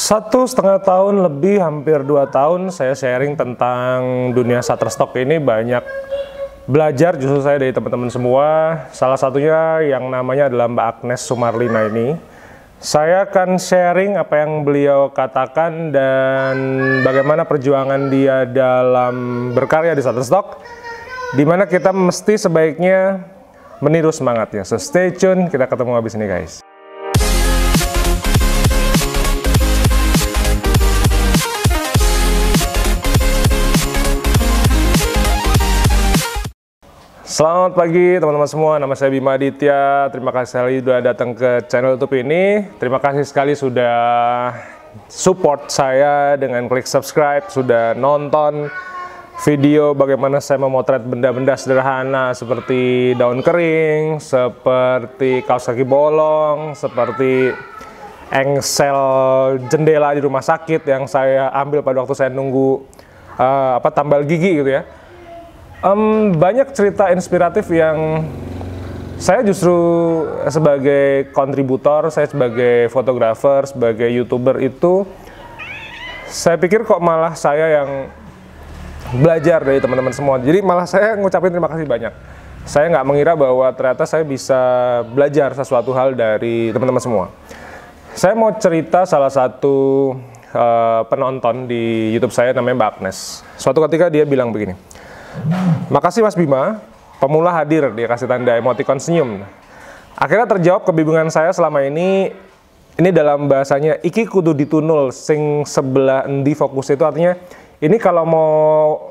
1,5 tahun lebih, hampir 2 tahun saya sharing tentang dunia Shutterstock ini. Banyak belajar justru saya dari teman-teman semua. Salah satunya yang namanya adalah Mbak Agnes Sumarlina ini. Saya akan sharing apa yang beliau katakan dan bagaimana perjuangan dia dalam berkarya di Shutterstock, dimana kita mesti sebaiknya meniru semangatnya. So stay tune, kita ketemu habis ini guys. Selamat pagi teman-teman semua, nama saya Bima Aditya. Terima kasih sekali sudah datang ke channel YouTube ini. Terima kasih sekali sudah support saya dengan klik subscribe, sudah nonton video bagaimana saya memotret benda-benda sederhana seperti daun kering, seperti kaos kaki bolong, seperti engsel jendela di rumah sakit yang saya ambil pada waktu saya nunggu tambal gigi gitu ya. Banyak cerita inspiratif yang saya justru sebagai kontributor, saya sebagai fotografer, sebagai YouTuber itu, saya pikir kok malah saya yang belajar dari teman-teman semua. Jadi malah saya ngucapin terima kasih banyak. Saya nggak mengira bahwa ternyata saya bisa belajar sesuatu hal dari teman-teman semua. Saya mau cerita salah satu penonton di YouTube saya namanya Mbak Agnes. Suatu ketika dia bilang begini, "Makasih Mas Bima, pemula hadir," dia kasih tanda emoticon senyum. Akhirnya terjawab kebingungan saya selama ini dalam bahasanya, iki kudu ditunul, sing sebelah endi fokus, itu artinya, ini kalau mau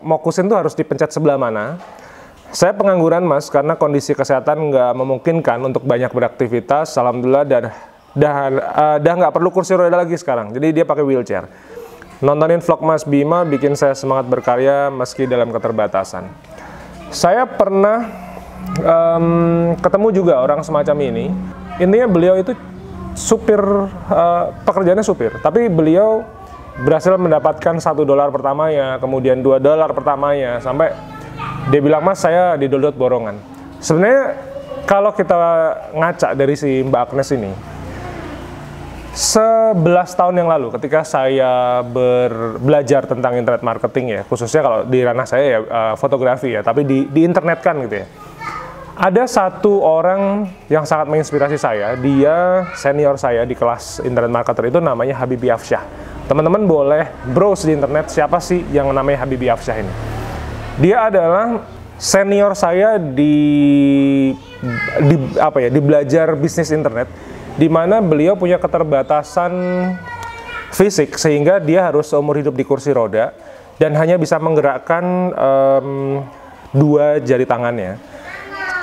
fokusin tuh harus dipencet sebelah mana. Saya pengangguran mas, karena kondisi kesehatan nggak memungkinkan untuk banyak beraktivitas, alhamdulillah, dan dah nggak perlu kursi roda lagi sekarang, jadi dia pakai wheelchair. Nontonin vlog Mas Bima bikin saya semangat berkarya meski dalam keterbatasan. Saya pernah ketemu juga orang semacam ini. Intinya beliau itu supir, pekerjaannya supir, tapi beliau berhasil mendapatkan $1 pertamanya, kemudian $2 pertamanya, sampai dia bilang, "Mas, saya didodot borongan." Sebenarnya kalau kita ngaca dari si Mbak Agnes ini, 11 tahun yang lalu ketika saya belajar tentang internet marketing ya, khususnya kalau di ranah saya ya fotografi ya, tapi di internet kan gitu ya. Ada satu orang yang sangat menginspirasi saya, dia senior saya di kelas internet marketer, itu namanya Habibie Afsyah. Teman-teman boleh browse di internet siapa sih yang namanya Habibie Afsyah ini. Dia adalah senior saya di belajar bisnis internet, di mana beliau punya keterbatasan fisik sehingga dia harus seumur hidup di kursi roda dan hanya bisa menggerakkan 2 jari tangannya.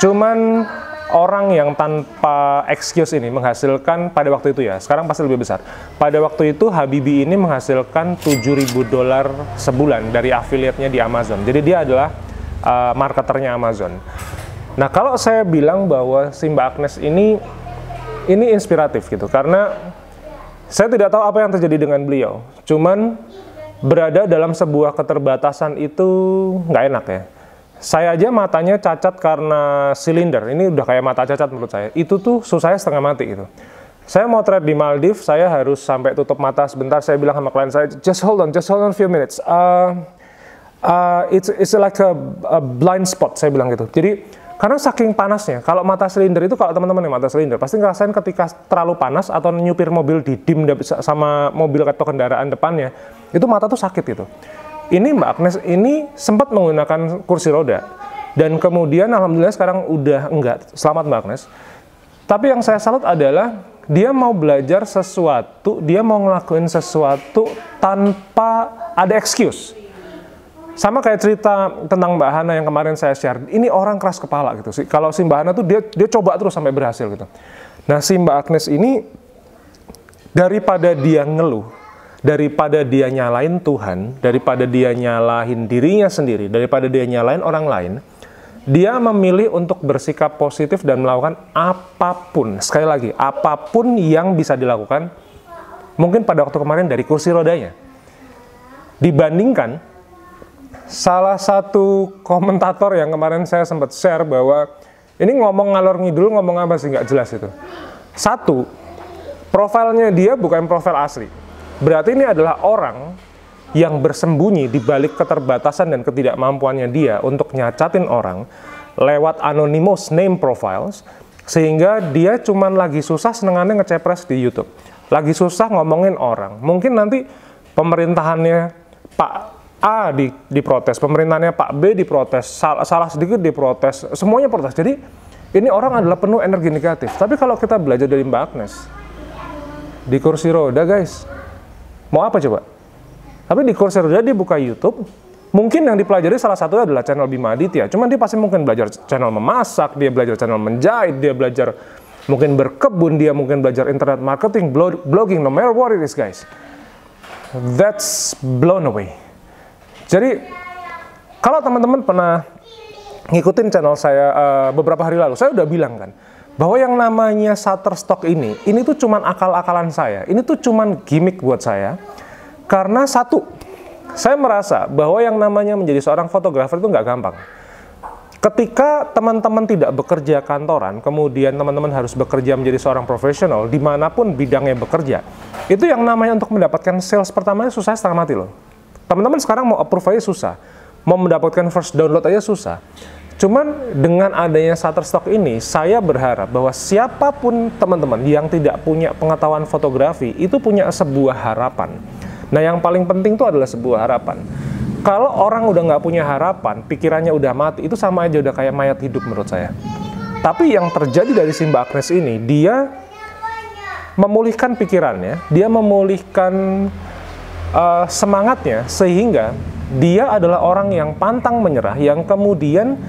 Cuman orang yang tanpa excuse ini menghasilkan pada waktu itu ya, sekarang pasti lebih besar. Pada waktu itu Habibie ini menghasilkan $7.000 sebulan dari affiliate-nya di Amazon. Jadi dia adalah marketernya Amazon. Nah, kalau saya bilang bahwa si Mbak Agnes ini inspiratif gitu, karena saya tidak tahu apa yang terjadi dengan beliau, cuman berada dalam sebuah keterbatasan itu nggak enak ya. Saya aja matanya cacat karena silinder, ini udah kayak mata cacat menurut saya, itu tuh susahnya setengah mati gitu. Saya motret di Maldives, saya harus sampai tutup mata sebentar, saya bilang sama klien saya, just hold on a few minutes, it's like a blind spot, saya bilang gitu. Jadi karena saking panasnya, kalau mata silinder itu, kalau teman-teman yang mata silinder pasti ngerasain ketika terlalu panas atau nyupir mobil didim sama mobil atau kendaraan depannya, itu mata tuh sakit gitu. Ini Mbak Agnes ini sempat menggunakan kursi roda dan kemudian alhamdulillah sekarang udah enggak. Selamat Mbak Agnes. Tapi yang saya salut adalah dia mau belajar sesuatu, dia mau ngelakuin sesuatu tanpa ada excuse. Sama kayak cerita tentang Mbak Hana yang kemarin saya share. Ini orang keras kepala gitu sih. Kalau si Mbak Hana tuh dia coba terus sampai berhasil gitu. Nah, si Mbak Agnes ini daripada dia ngeluh, daripada dia nyalain Tuhan, daripada dia nyalahin dirinya sendiri, daripada dia nyalain orang lain, dia memilih untuk bersikap positif dan melakukan apapun. Sekali lagi, apapun yang bisa dilakukan. Mungkin pada waktu kemarin dari kursi rodanya. Dibandingkan salah satu komentator yang kemarin saya sempat share bahwa ini ngomong ngalor ngidul, ngomong apa sih nggak jelas itu. Satu, profilnya dia bukan profil asli. berarti ini adalah orang yang bersembunyi di balik keterbatasan dan ketidakmampuannya dia untuk nyacatin orang lewat anonymous name profiles, sehingga dia cuman lagi susah senengannya ngecepres di YouTube, lagi susah ngomongin orang. Mungkin nanti pemerintahannya Pak A diprotes, pemerintahannya Pak B diprotes, salah sedikit diprotes, semuanya protes. Jadi ini orang adalah penuh energi negatif. Tapi kalau kita belajar dari Mbak Agnes, di kursi roda guys, mau apa coba? Tapi di kursi roda dia buka YouTube, mungkin yang dipelajari salah satunya adalah channel Bima Aditya. Cuman dia pasti mungkin belajar channel memasak, dia belajar channel menjahit, dia belajar mungkin berkebun, dia mungkin belajar internet marketing, blogging, no matter what it is guys. That's blown away. Jadi kalau teman-teman pernah ngikutin channel saya beberapa hari lalu, saya udah bilang kan, bahwa yang namanya Shutterstock ini tuh cuman akal-akalan saya, ini tuh cuman gimmick buat saya, karena satu, saya merasa bahwa yang namanya menjadi seorang fotografer itu nggak gampang. Ketika teman-teman tidak bekerja kantoran, kemudian teman-teman harus bekerja menjadi seorang profesional, dimanapun bidangnya bekerja, itu yang namanya untuk mendapatkan sales pertamanya susah setengah mati loh. Teman-teman sekarang mau approve aja susah, mau mendapatkan first download aja susah. Cuman dengan adanya Shutterstock ini, saya berharap bahwa siapapun teman-teman yang tidak punya pengetahuan fotografi, itu punya sebuah harapan. Nah yang paling penting itu adalah sebuah harapan. Kalau orang udah nggak punya harapan, pikirannya udah mati, itu sama aja udah kayak mayat hidup menurut saya. Tapi yang terjadi dari si Mbak Agnes ini, dia memulihkan pikirannya, dia memulihkan semangatnya, sehingga dia adalah orang yang pantang menyerah, yang kemudian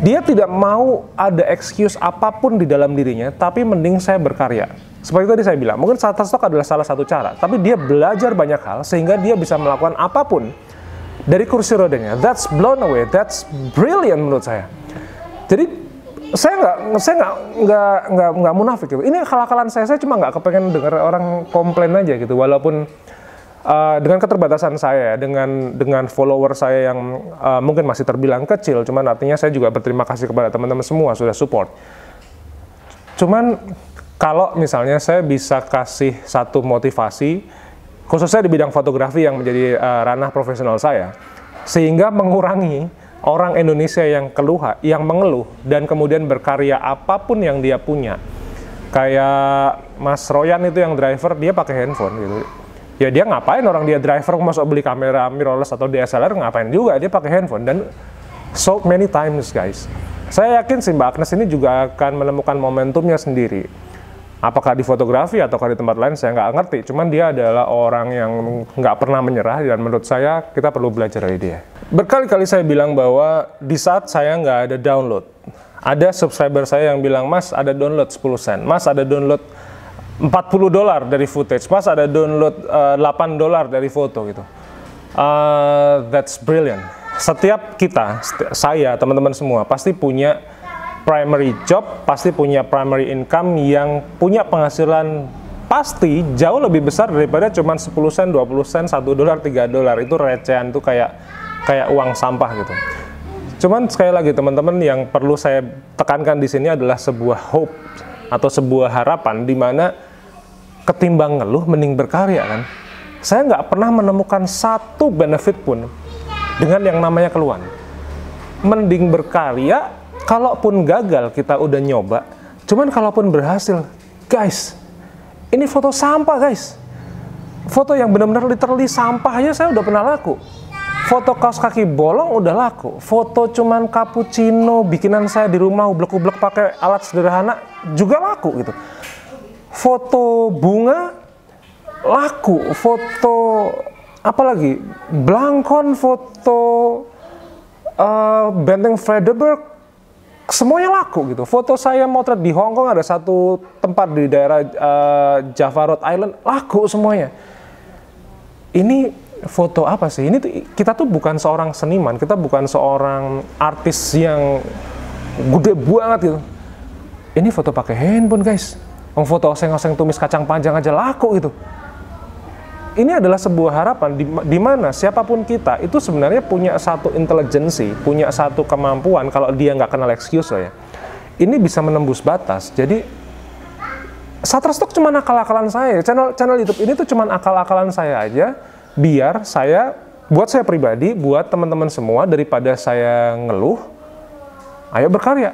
dia tidak mau ada excuse apapun di dalam dirinya, tapi mending saya berkarya. Seperti tadi saya bilang, mungkin Shutterstock adalah salah satu cara, tapi dia belajar banyak hal sehingga dia bisa melakukan apapun dari kursi rodanya. That's blown away, that's brilliant menurut saya. Jadi saya nggak munafik gitu. Ini akal-akalan saya cuma nggak kepengen dengar orang komplain aja gitu, walaupun dengan keterbatasan saya, dengan follower saya yang mungkin masih terbilang kecil, cuman artinya saya juga berterima kasih kepada teman-teman semua sudah support. Cuman kalau misalnya saya bisa kasih satu motivasi, khususnya di bidang fotografi yang menjadi ranah profesional saya, sehingga mengurangi orang Indonesia yang mengeluh dan kemudian berkarya apapun yang dia punya. Kayak Mas Royan itu yang driver, dia pakai handphone gitu. Ya dia ngapain, orang dia driver masuk beli kamera mirrorless atau DSLR, ngapain juga dia pakai handphone. Dan so many times guys, saya yakin si Mbak Agnes ini juga akan menemukan momentumnya sendiri. Apakah di fotografi atau di tempat lain saya nggak ngerti, cuman dia adalah orang yang nggak pernah menyerah, dan menurut saya kita perlu belajar dari dia. Berkali-kali saya bilang bahwa di saat saya nggak ada download, ada subscriber saya yang bilang, Mas ada download 10 sen, Mas ada download $40 dari footage, Mas ada download $8 dari foto gitu. That's brilliant. Setiap kita, saya, teman-teman semua pasti punya primary job, pasti punya primary income yang punya penghasilan pasti jauh lebih besar daripada cuma 10 sen, 20 sen, $1, $3. Itu recehan, itu kayak uang sampah gitu. Cuman sekali lagi teman-teman, yang perlu saya tekankan di sini adalah sebuah hope atau sebuah harapan, di mana ketimbang ngeluh mending berkarya kan. Saya nggak pernah menemukan satu benefit pun dengan yang namanya keluhan. Mending berkarya, kalaupun gagal kita udah nyoba. Cuman kalaupun berhasil, guys, ini foto sampah guys. Foto yang benar-benar literally sampah aja saya udah pernah laku. Foto kaos kaki bolong udah laku. Foto cuman cappuccino bikinan saya di rumah ublek-ublek pakai alat sederhana juga laku gitu. Foto bunga laku, foto apalagi Blancon, foto Benteng Frederberg, semuanya laku gitu. Foto saya motret di Hong Kong, ada satu tempat di daerah Java Rhode Island, laku semuanya. Ini foto apa sih? Ini kita tuh bukan seorang seniman, kita bukan seorang artis yang gede banget gitu. Ini foto pakai handphone guys. Foto oseng-oseng tumis kacang panjang aja laku gitu. Ini adalah sebuah harapan di mana siapapun kita itu sebenarnya punya satu intelijensi, punya satu kemampuan, kalau dia nggak kenal excuse lah ya. Ini bisa menembus batas. Jadi Shutterstock cuma akal-akalan saya. Channel YouTube ini tuh cuma akal-akalan saya aja, biar buat saya pribadi, buat teman-teman semua, daripada saya ngeluh, ayo berkarya.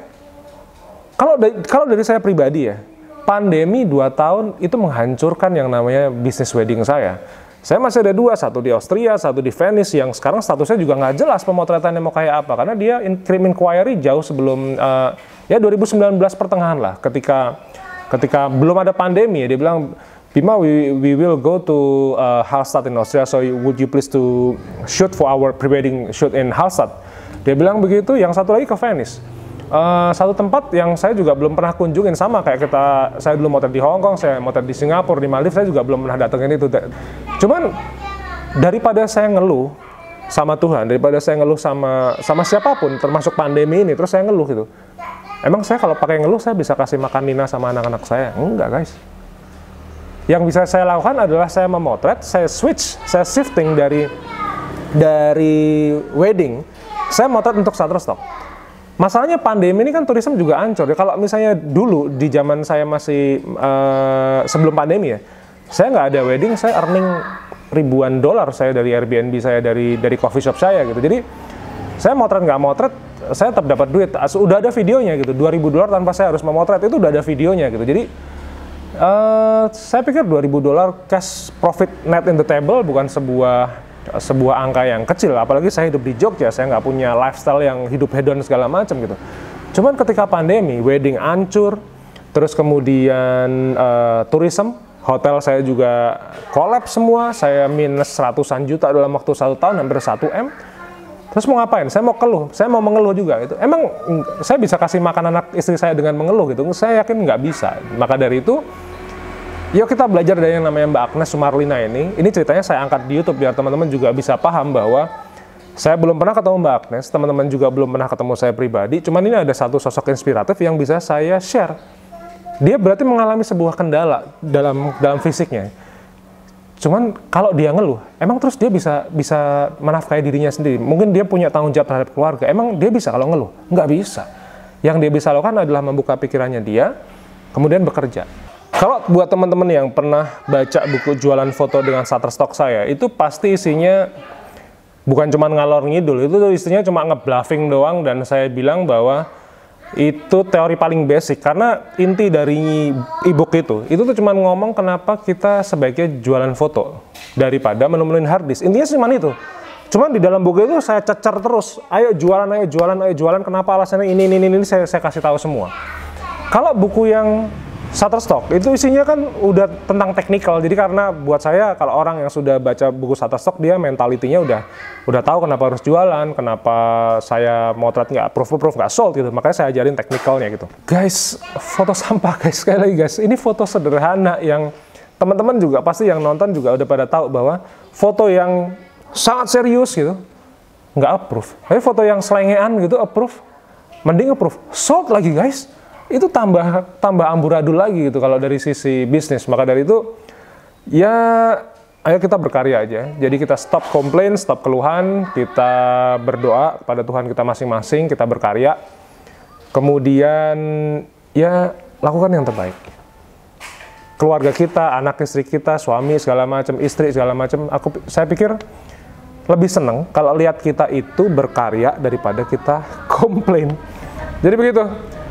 Kalau dari saya pribadi ya, pandemi 2 tahun itu menghancurkan yang namanya bisnis wedding saya. Saya masih ada 2, satu di Austria, satu di Venice, yang sekarang statusnya juga nggak jelas pemotretannya mau kayak apa, karena dia kirim inquiry jauh sebelum ya 2019 pertengahan lah, ketika belum ada pandemi ya, dia bilang, Bima, we will go to Hallstatt in Austria, so would you please to shoot for our pre-wedding shoot in Hallstatt. Dia bilang begitu. Yang satu lagi ke Venice, satu tempat yang saya juga belum pernah kunjungin, sama kayak saya dulu motret di Hong Kong, saya motret di Singapura, di Maldives, saya juga belum pernah datengin itu. Cuman daripada saya ngeluh sama Tuhan, daripada saya ngeluh sama siapapun, termasuk pandemi ini, terus saya ngeluh gitu. Emang saya kalau pakai ngeluh, saya bisa kasih makan Nina sama anak-anak saya? Enggak, guys. Yang bisa saya lakukan adalah saya memotret, saya shifting dari wedding, saya motret untuk Shutterstock. Masalahnya pandemi ini kan turisme juga ancur. Ya, kalau misalnya dulu di zaman saya masih sebelum pandemi ya, saya nggak ada wedding, saya earning ribuan dolar saya dari Airbnb saya, dari coffee shop saya gitu. Jadi saya motret nggak motret, saya tetap dapat duit. Udah ada videonya gitu, $2.000 tanpa saya harus memotret, itu udah ada videonya gitu. Jadi saya pikir $2.000 cash profit net in the table bukan sebuah angka yang kecil. Apalagi saya hidup di Jogja, saya nggak punya lifestyle yang hidup hedon segala macam gitu. Cuman ketika pandemi, wedding hancur, terus kemudian tourism, hotel saya juga collapse semua, saya minus ratusan juta dalam waktu 1 tahun, hampir 1 M. Terus mau ngapain? Saya mau keluh, saya mau mengeluh juga gitu. Emang saya bisa kasih makan anak istri saya dengan mengeluh gitu? Saya yakin nggak bisa. Maka dari itu, yuk kita belajar dari yang namanya Mbak Agnes Sumarlina ini. Ini ceritanya saya angkat di YouTube biar teman-teman juga bisa paham bahwa saya belum pernah ketemu Mbak Agnes, teman-teman juga belum pernah ketemu saya pribadi. Cuman ini ada satu sosok inspiratif yang bisa saya share. Dia berarti mengalami sebuah kendala dalam fisiknya. Cuman kalau dia ngeluh, emang terus dia bisa menafkahi dirinya sendiri. Mungkin dia punya tanggung jawab terhadap keluarga. Emang dia bisa kalau ngeluh? Nggak bisa. Yang dia bisa lakukan adalah membuka pikirannya dia, kemudian bekerja. Kalau buat teman-teman yang pernah baca buku jualan foto dengan Shutterstock saya, itu pasti isinya bukan cuma ngalor ngidul, itu isinya cuma ngebluffing doang, dan saya bilang bahwa itu teori paling basic, karena inti dari e-book itu tuh cuma ngomong kenapa kita sebaiknya jualan foto daripada menemuin hard disk. Intinya cuma itu. Cuman di dalam buku itu saya cecer terus, ayo jualan, kenapa alasannya ini saya kasih tahu semua. Kalau buku yang Shutterstock itu isinya kan udah tentang teknikal. Jadi karena buat saya, kalau orang yang sudah baca buku Shutterstock, dia mentalitinya udah tahu kenapa harus jualan, kenapa saya motret nggak proof nggak sold gitu. Makanya saya ajarin teknikalnya gitu. Guys, foto sampah guys, sekali lagi guys, ini foto sederhana yang teman-teman juga pasti yang nonton juga udah pada tahu bahwa foto yang sangat serius gitu nggak approve. Tapi foto yang selengean gitu approve, mending approve, sold lagi guys. Itu tambah amburadul lagi gitu kalau dari sisi bisnis. Maka dari itu ya ayo kita berkarya aja. Jadi kita stop komplain, stop keluhan, kita berdoa kepada Tuhan kita masing-masing, kita berkarya. Kemudian ya lakukan yang terbaik. Keluarga kita, anak istri kita, suami segala macam, istri segala macam, saya pikir lebih seneng kalau lihat kita itu berkarya daripada kita komplain. Jadi begitu.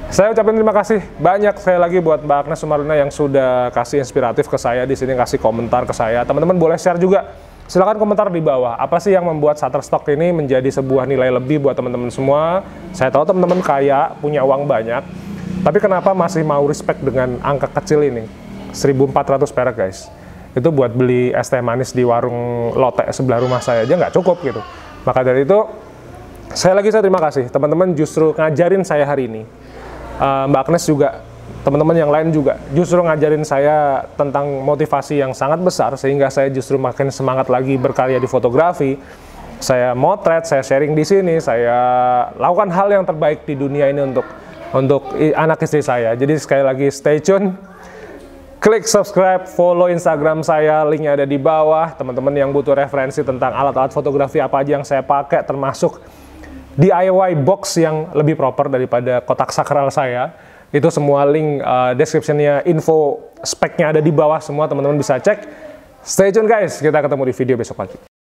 Saya ucapin terima kasih banyak sekali lagi buat Mbak Agnes Sumarlina yang sudah kasih inspiratif ke saya di sini, kasih komentar ke saya. Teman-teman boleh share juga. Silakan komentar di bawah. Apa sih yang membuat Shutterstock ini menjadi sebuah nilai lebih buat teman-teman semua? Saya tahu teman-teman kaya, punya uang banyak, tapi kenapa masih mau respect dengan angka kecil ini? 1.400 perak guys. Itu buat beli es teh manis di warung Lotte sebelah rumah saya aja nggak cukup gitu. Maka dari itu, saya terima kasih. Teman-teman justru ngajarin saya hari ini. Mbak Agnes juga, teman-teman yang lain juga justru ngajarin saya tentang motivasi yang sangat besar, sehingga saya justru makin semangat lagi berkarya di fotografi. Saya motret, saya sharing di sini, saya lakukan hal yang terbaik di dunia ini untuk anak istri saya. Jadi sekali lagi stay tune, klik subscribe, follow Instagram saya, linknya ada di bawah. Teman-teman yang butuh referensi tentang alat-alat fotografi apa aja yang saya pakai, termasuk DIY box yang lebih proper daripada kotak sakral saya, Itu semua link description-nya, info speknya ada di bawah semua, teman-teman bisa cek. Stay tune guys, kita ketemu di video besok pagi.